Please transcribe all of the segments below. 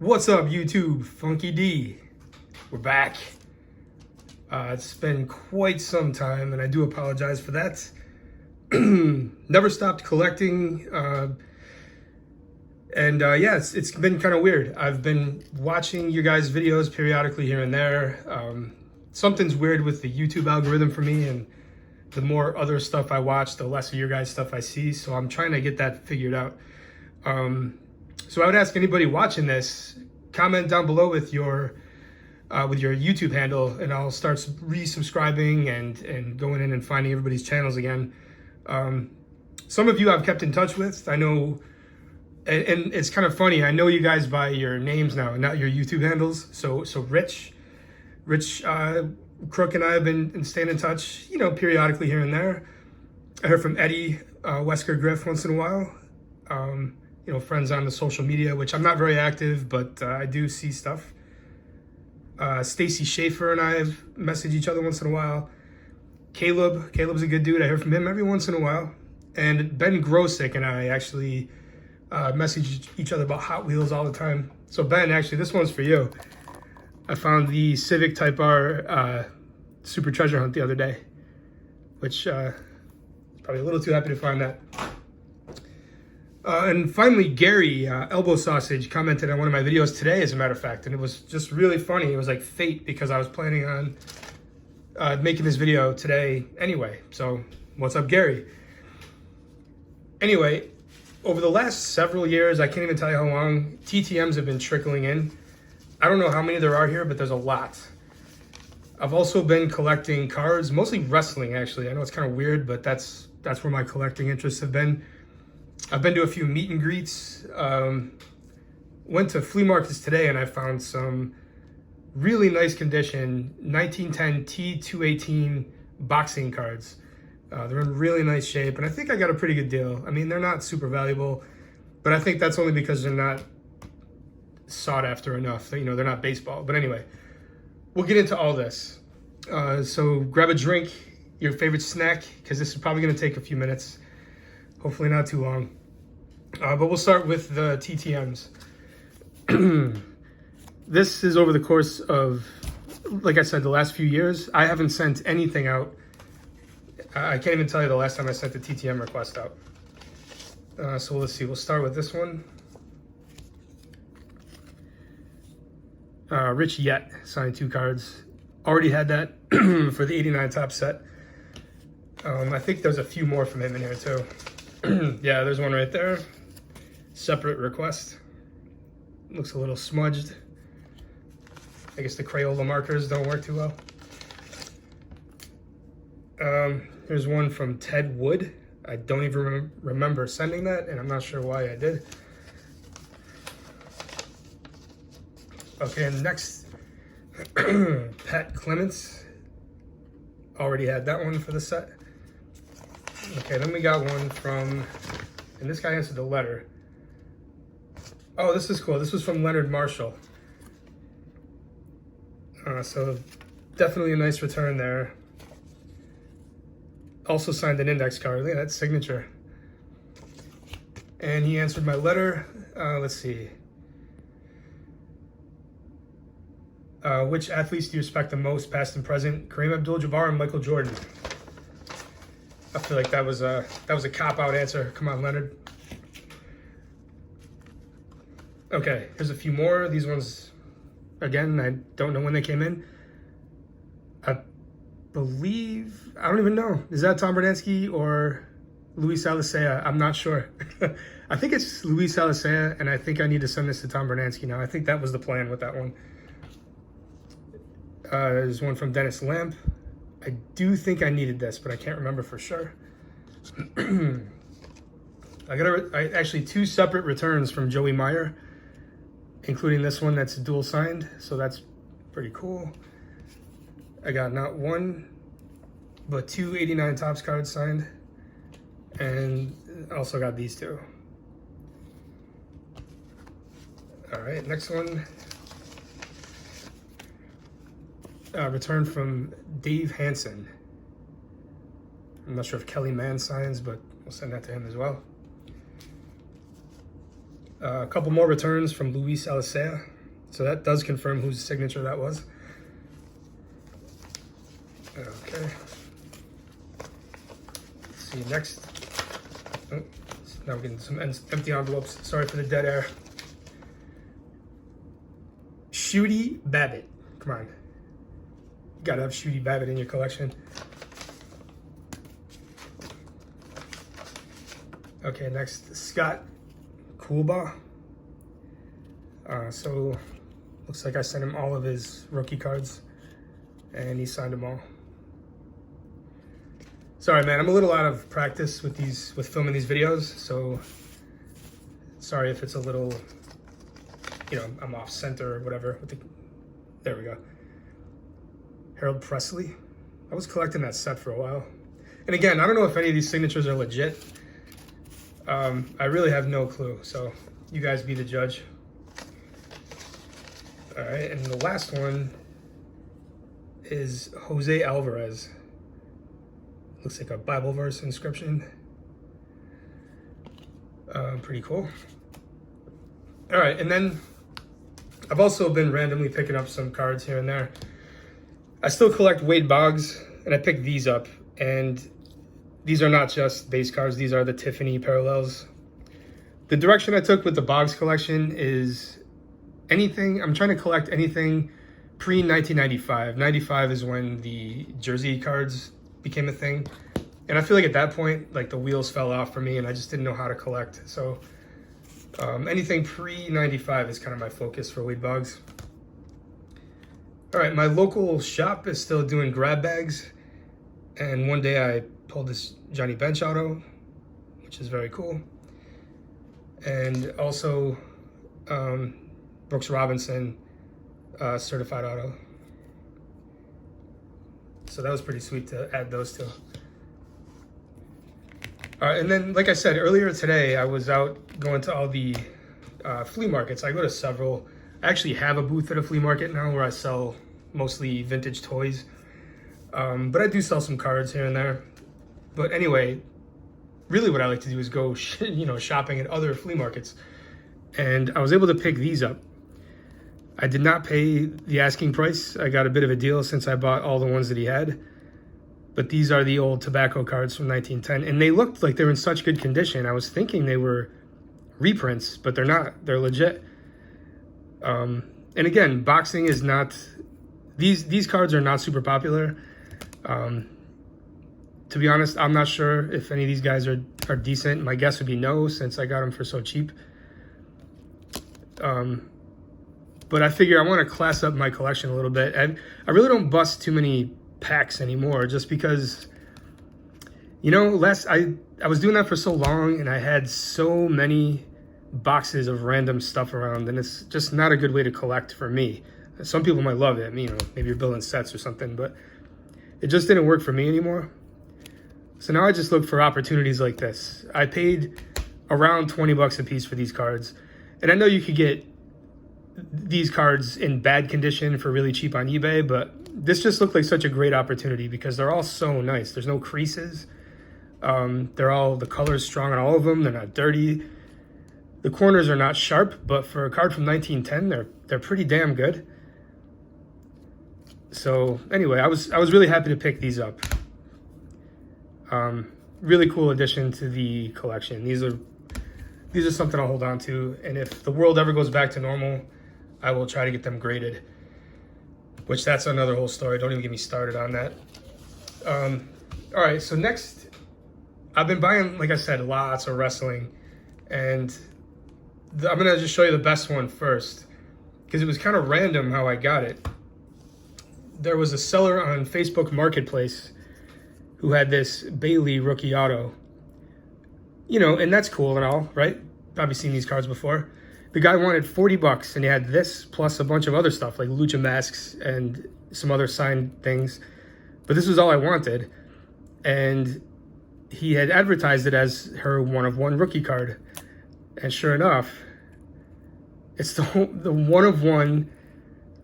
What's up, YouTube? Funky D. We're back. It's been quite some time, and I do apologize for that. Never stopped collecting, yeah, it's been kind of weird. I've been watching your guys' videos periodically here and there. Something's weird with the YouTube algorithm for me, and the more other stuff I watch, the less of your guys' stuff I see. So I'm trying to get that figured out. So I would ask anybody watching this, comment down below with your YouTube handle, and I'll start resubscribing and going in and finding everybody's channels again. Some of you I've kept in touch with. I know, and it's kind of funny. I know you guys by your names now, and not your YouTube handles. So Rich Crook and I have been staying in touch, periodically here and there. I heard from Eddie Wesker Griff once in a while. Friends on the social media, which I'm not very active, but I do see stuff. Stacy Schaefer and I have messaged each other once in a while. Caleb's a good dude. I hear from him every once in a while. And Ben Grosick and I actually message each other about Hot Wheels all the time. So Ben, actually, this one's for you. I found the Civic Type R Super Treasure Hunt the other day, which probably a little too happy to find that. And finally, Gary Elbow Sausage commented on one of my videos today, as a matter of fact, and it was just really funny. It was like fate, because I was planning on making this video today anyway. So what's up, Gary? Anyway, over the last several years, I can't even tell you how long, TTMs have been trickling in. I don't know how many there are here, but there's a lot. I've also been collecting cards, mostly wrestling, actually. I know it's kind of weird, but that's where my collecting interests have been. I've been to a few meet and greets. Went to flea markets today, and I found some really nice condition 1910 T218 boxing cards. They're in really nice shape, and I think I got a pretty good deal. I mean, they're not super valuable, but I think that's only because they're not sought after enough. They're not baseball. But anyway, we'll get into all this. So grab a drink, your favorite snack, because this is probably going to take a few minutes. Hopefully not too long. But we'll start with the TTMs. This is over the course of, like I said, the last few years. I haven't sent anything out. I can't even tell you the last time I sent a TTM request out. So let's see. We'll start with this one. Rich Yet signed 2 cards. Already had that for the 89 top set. I think there's a few more from him in here too. Yeah, there's one right there. Separate request. Looks a little smudged. I guess the Crayola markers don't work too well. There's one from Ted Wood. I don't even remember sending that, and I'm not sure why I did. Okay, and next, Pat Clements. Already had that one for the set. Okay, then we got one from, and this guy answered the letter. Oh, this is cool. This was from Leonard Marshall. So definitely a nice return there. Also signed an index card. Look at that signature. And he answered my letter. Let's see. Which athletes do you respect the most, past and present? Kareem Abdul-Jabbar and Michael Jordan. I feel like that was a cop-out answer. Come on, Leonard. Okay, here's a few more. These ones, again, I don't know when they came in. I believe, I don't even know. Is that Tom Bernansky or Luis Alicea? I'm not sure. I think it's Luis Alicea, and I think I need to send this to Tom Bernansky now. I think that was the plan with that one. There's one from Dennis Lamp. I do think I needed this, but I can't remember for sure. I actually 2 separate returns from Joey Meyer, including this one that's dual signed, so that's pretty cool. I got not 1, but 2 89 Topps cards signed, and also got these 2. All right, next one. Return from Dave Hansen. I'm not sure if Kelly Mann signs, but we'll send that to him as well. A couple more returns from Luis Alicea. So that does confirm whose signature that was. Okay. Let's see, next. Oh, now we're getting some empty envelopes. Sorry for the dead air. Shooty Babbitt. Come on. You gotta have Shooty Babbitt in your collection. Okay, next, Scott Coolbaugh. So, looks like I sent him all of his rookie cards, and he signed them all. Sorry, man, I'm a little out of practice with filming these videos, so sorry if it's a little, I'm off center or whatever. There we go. Harold Presley. I was collecting that set for a while. And again, I don't know if any of these signatures are legit. I really have no clue, so you guys be the judge. All right, and the last one is Jose Alvarez. Looks like a Bible verse inscription. Pretty cool. All right, and then I've also been randomly picking up some cards here and there. I still collect Wade Boggs, and I picked these up, and these are not just base cards, these are the Tiffany parallels. The direction I took with the Boggs collection is I'm trying to collect anything pre-1995. 95 is when the jersey cards became a thing. And I feel like at that point, like the wheels fell off for me and I just didn't know how to collect. So anything pre-95 is kind of my focus for Wade Boggs. All right, my local shop is still doing grab bags. And one day I pulled this Johnny Bench auto, which is very cool. And also Brooks Robinson certified auto. So that was pretty sweet to add those two. And then, like I said earlier today, I was out going to all the flea markets. I go to several. I actually have a booth at a flea market now where I sell mostly vintage toys. But I do sell some cards here and there. But anyway, really what I like to do is go shopping at other flea markets. And I was able to pick these up. I did not pay the asking price. I got a bit of a deal since I bought all the ones that he had. But these are the old tobacco cards from 1910. And they looked like they were in such good condition. I was thinking they were reprints, but they're not. They're legit. And again, boxing is not... These cards are not super popular. To be honest, I'm not sure if any of these guys are decent. My guess would be no, since I got them for so cheap. But I figure I want to class up my collection a little bit. I really don't bust too many packs anymore, just because, I was doing that for so long, and I had so many boxes of random stuff around, and it's just not a good way to collect for me. Some people might love it. Maybe you're building sets or something, but it just didn't work for me anymore. So now I just look for opportunities like this. I paid around 20 bucks a piece for these cards. And I know you could get these cards in bad condition for really cheap on eBay, but this just looked like such a great opportunity because they're all so nice. There's no creases. The color's strong on all of them. They're not dirty. The corners are not sharp, but for a card from 1910, they're pretty damn good. So anyway, I was really happy to pick these up. Really cool addition to the collection. These are something I'll hold on to, and if the world ever goes back to normal, I will try to get them graded, which that's another whole story. Don't even get me started on that. All right, so next, I've been buying, like I said, lots of wrestling, and I'm gonna just show you the best one first, because it was kind of random how I got it. There was a seller on Facebook Marketplace who had this Bailey rookie auto. And that's cool and all, right? Probably seen these cards before. The guy wanted 40 bucks, and he had this plus a bunch of other stuff like lucha masks and some other signed things. But this was all I wanted. And he had advertised it as her one-of-one rookie card. And sure enough, it's the one-of-one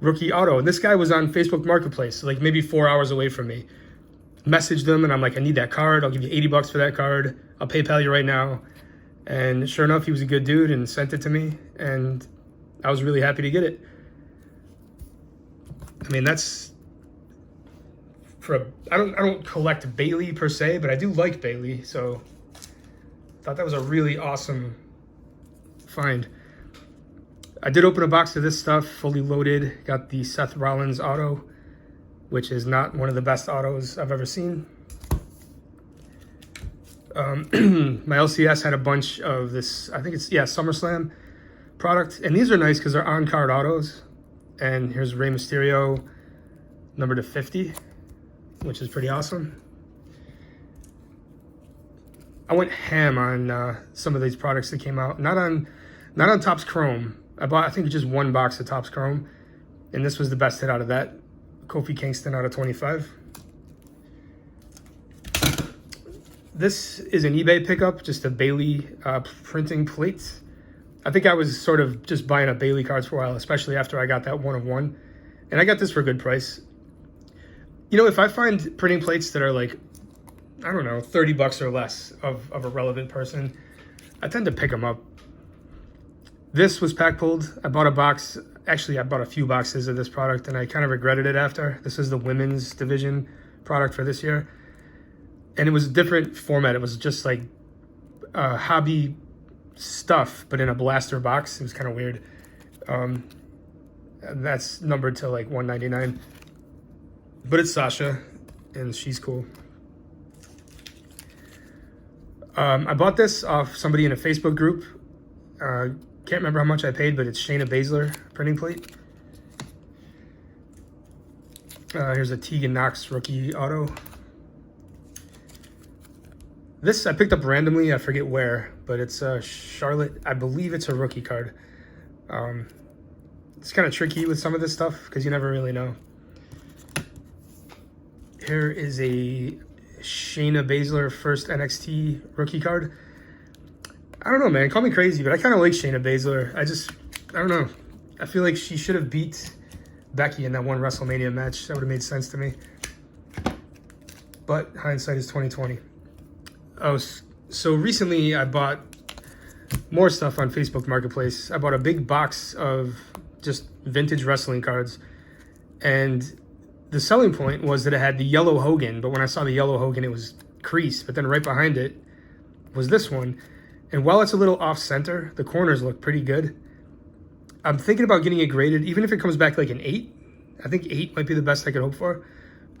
rookie auto. And this guy was on Facebook Marketplace, like maybe 4 hours away from me. Messaged them, and I'm like, I need that card. I'll give you 80 bucks for that card. I'll PayPal you right now. And sure enough, he was a good dude and sent it to me, and I was really happy to get it. I mean, that's I don't collect Bailey per se, but I do like Bailey, so I thought that was a really awesome find. I did open a box of this stuff, fully loaded. Got the Seth Rollins auto, which is not one of the best autos I've ever seen. My LCS had a bunch of this, I think it's, yeah, SummerSlam product. And these are nice because they're on-card autos. And here's Rey Mysterio, number to 50, which is pretty awesome. I went ham on some of these products that came out. Not on Topps Chrome. I bought, I think, just one box of Topps Chrome. And this was the best hit out of that. Kofi Kingston out of 25. This is an eBay pickup, just a Bailey printing plate. I think I was sort of just buying up Bailey cards for a while, especially after I got that 1 of 1. And I got this for a good price. You know, if I find printing plates that are like, I don't know, 30 bucks or less of a relevant person, I tend to pick them up. This was pack pulled. I bought a box. Actually, I bought a few boxes of this product, and I kind of regretted it after. This is the women's division product for this year. And it was a different format. It was just like hobby stuff, but in a blaster box. It was kind of weird. That's numbered to like $1.99. But it's Sasha, and she's cool. I bought this off somebody in a Facebook group. Can't remember how much I paid, but it's Shayna Baszler printing plate. Here's a Tegan Knox rookie auto. This I picked up randomly, I forget where, but it's Charlotte. I believe it's a rookie card. It's kind of tricky with some of this stuff because you never really know. Here is a Shayna Baszler first NXT rookie card. I don't know, man. Call me crazy, but I kind of like Shayna Baszler. I don't know. I feel like she should have beat Becky in that one WrestleMania match. That would have made sense to me. But hindsight is 2020. Oh, so recently I bought more stuff on Facebook Marketplace. I bought a big box of just vintage wrestling cards. And the selling point was that it had the yellow Hogan, but when I saw the yellow Hogan, it was creased. But then right behind it was this one. And while it's a little off-center, the corners look pretty good. I'm thinking about getting it graded, even if it comes back like an 8. I think 8 might be the best I could hope for.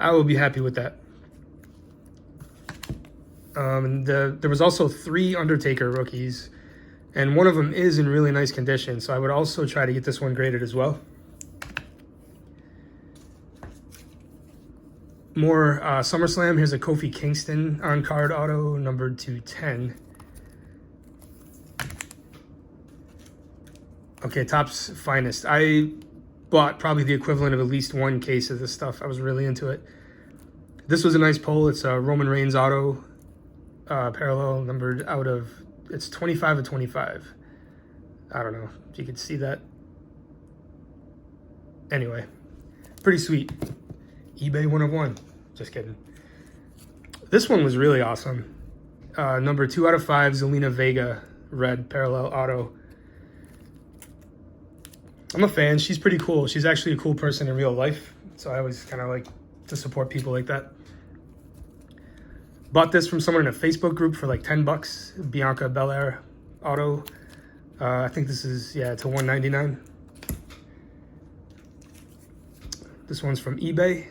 I will be happy with that. There was also 3 Undertaker rookies, and one of them is in really nice condition, so I would also try to get this one graded as well. More SummerSlam. Here's a Kofi Kingston on-card auto, numbered to 10. Okay, Topps Finest. I bought probably the equivalent of at least one case of this stuff. I was really into it. This was a nice pull. It's a Roman Reigns auto, parallel, numbered out of, it's 25 of 25. I don't know if you could see that. Anyway, pretty sweet. eBay 1 of 1. Just kidding. This one was really awesome. Number 2 out of 5, Zelena Vega, red parallel auto. I'm a fan. She's pretty cool. She's actually a cool person in real life. So I always kind of like to support people like that. Bought this from someone in a Facebook group for like 10 bucks. Bianca Belair auto. I think this is, yeah, it's a $1.99. This one's from eBay.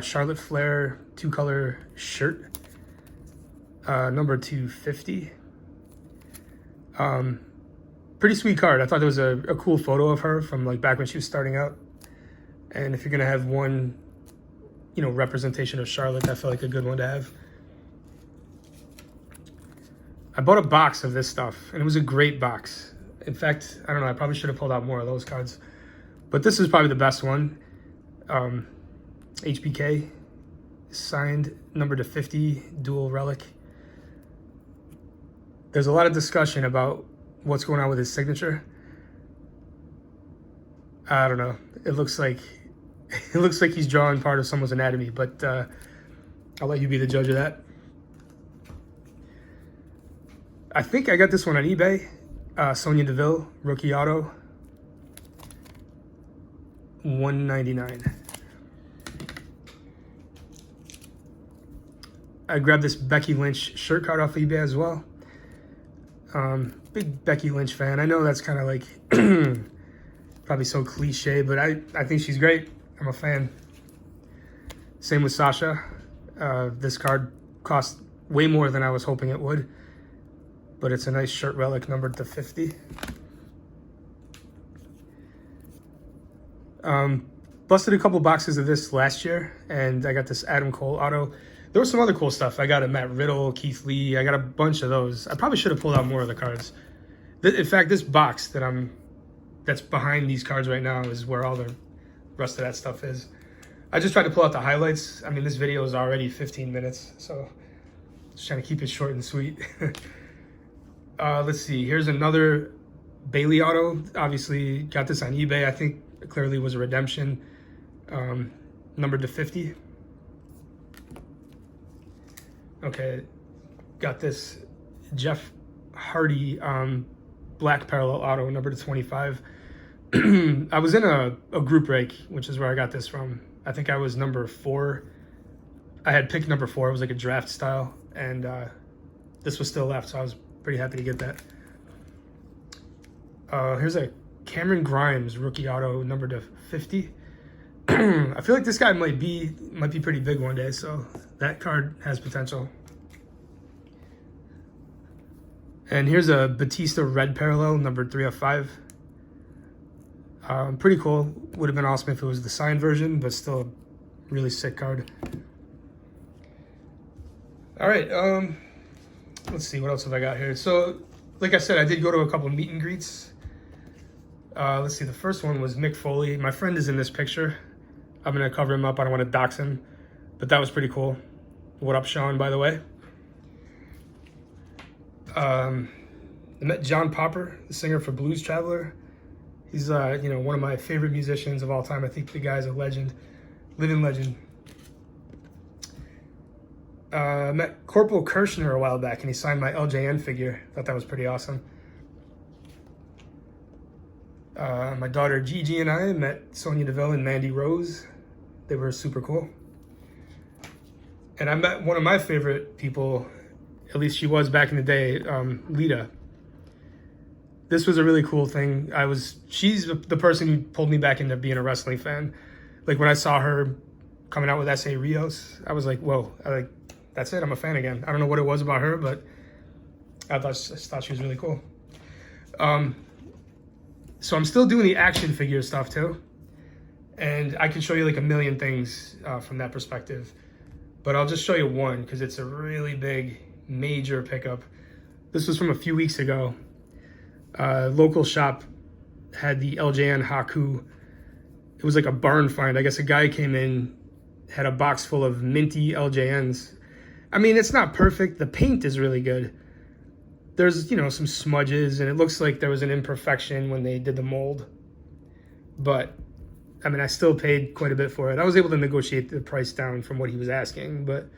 Charlotte Flair 2-color shirt. Number 250. Pretty sweet card. I thought there was a cool photo of her from like back when she was starting out. And if you're going to have one, you know, representation of Charlotte, that felt like a good one to have. I bought a box of this stuff, and it was a great box. In fact, I don't know, I probably should have pulled out more of those cards. But this is probably the best one. HBK, signed, number to 50, dual relic. There's a lot of discussion about what's going on with his signature. I don't know. It looks like he's drawing part of someone's anatomy, but I'll let you be the judge of that. I think I got this one on eBay. Sonya Deville, rookie auto. $199. I grabbed this Becky Lynch shirt card off eBay as well. Big Becky Lynch fan. I know that's kind of like probably so cliche, but I think she's great. I'm a fan. Same with Sasha. This card cost way more than I was hoping it would, but it's a nice shirt relic numbered to 50. Busted a couple boxes of this last year, and I got this Adam Cole auto. There was some other cool stuff. I got a Matt Riddle, Keith Lee. I got a bunch of those. I probably should have pulled out more of the cards. In fact, this box that's behind these cards right now is where all the rest of that stuff is. I just tried to pull out the highlights. I mean, this video is already 15 minutes, so just trying to keep it short and sweet. Let's see. Here's another Bailey auto. Obviously, got this on eBay. I think it clearly was a redemption. Numbered to 50. Okay, got this Jeff Hardy black parallel auto, numbered to 25. I was in a group break, which is where I got this from. I think I was number 4. I had picked number 4. It was like a draft style, and this was still left, so I was pretty happy to get that. Here's a Cameron Grimes rookie auto, numbered to 50. I feel like this guy might be pretty big one day, so that card has potential. And here's a Batista red parallel, numbered 3 of 5. Pretty cool. Would have been awesome if it was the signed version, but still a really sick card. All right, let's see, what else have I got here? So, like I said, I did go to a couple of meet and greets. Let's see, the first one was Mick Foley. My friend is in this picture. I'm gonna cover him up. I don't want to dox him, but that was pretty cool. What up, Sean, by the way? I met John Popper, the singer for Blues Traveler. He's one of my favorite musicians of all time. I think the guy's a legend, living legend. I met Corporal Kirshner a while back, and he signed my LJN figure. Thought that was pretty awesome. My daughter Gigi and I met Sonya Deville and Mandy Rose. They were super cool. And I met one of my favorite people, at least she was back in the day, Lita. This was a really cool thing. She's the person who pulled me back into being a wrestling fan. Like when I saw her coming out with S.A. Rios, I was like, whoa, that's it, I'm a fan again. I don't know what it was about her, but I just thought she was really cool. So I'm still doing the action figure stuff too. And I can show you like a million things from that perspective. But I'll just show you one because it's a really big, major pickup. This was from a few weeks ago. Local shop had the LJN Haku. It was like a barn find. I guess a guy came in, had a box full of minty LJNs. I mean, it's not perfect. The paint is really good. There's, some smudges, and it looks like there was an imperfection when they did the mold. But, I mean, I still paid quite a bit for it. I was able to negotiate the price down from what he was asking, but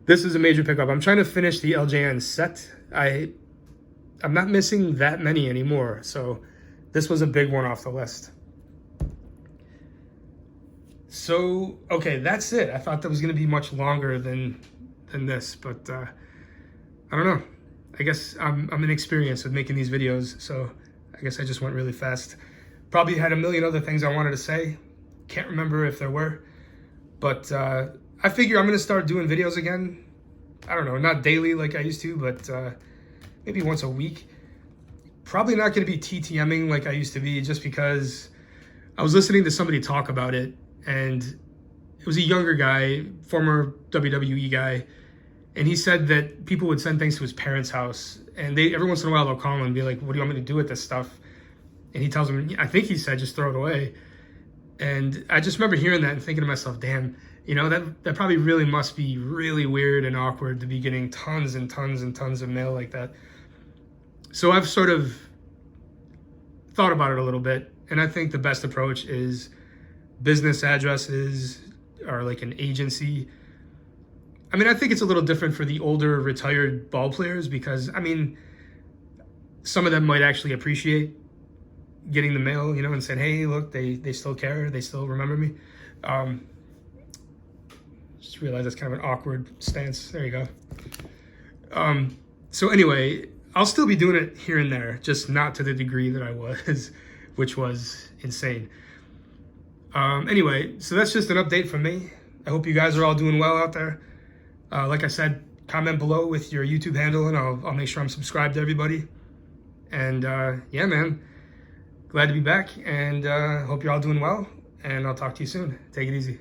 this is a major pickup. I'm trying to finish the LJN set. I'm not missing that many anymore, so this was a big one off the list. So, okay, that's it. I thought that was going to be much longer than this, but I don't know. I guess I'm inexperienced with making these videos, so I guess I just went really fast. Probably had a million other things I wanted to say. Can't remember if there were, but I figure I'm going to start doing videos again. I don't know, not daily like I used to, but maybe once a week. Probably not going to be TTMing like I used to be, just because I was listening to somebody talk about it, and it was a younger guy, former WWE guy, and he said that people would send things to his parents' house, and every once in a while they'll call him and be like, what do you want me to do with this stuff? And he tells them, I think he said, just throw it away. And I just remember hearing that and thinking to myself, damn, that probably really must be really weird and awkward to be getting tons and tons and tons of mail like that. So I've sort of thought about it a little bit, and I think the best approach is business addresses or like an agency. I mean, I think it's a little different for the older retired ball players because, I mean, some of them might actually appreciate getting the mail, you know, and saying, hey, look, they still care. They still remember me. Just realized that's kind of an awkward stance. There you go. So anyway, I'll still be doing it here and there, just not to the degree that I was, which was insane. Anyway, so that's just an update from me. I hope you guys are all doing well out there. Like I said, comment below with your YouTube handle, and I'll make sure I'm subscribed to everybody. And yeah, man, glad to be back, and hope you're all doing well, and I'll talk to you soon. Take it easy.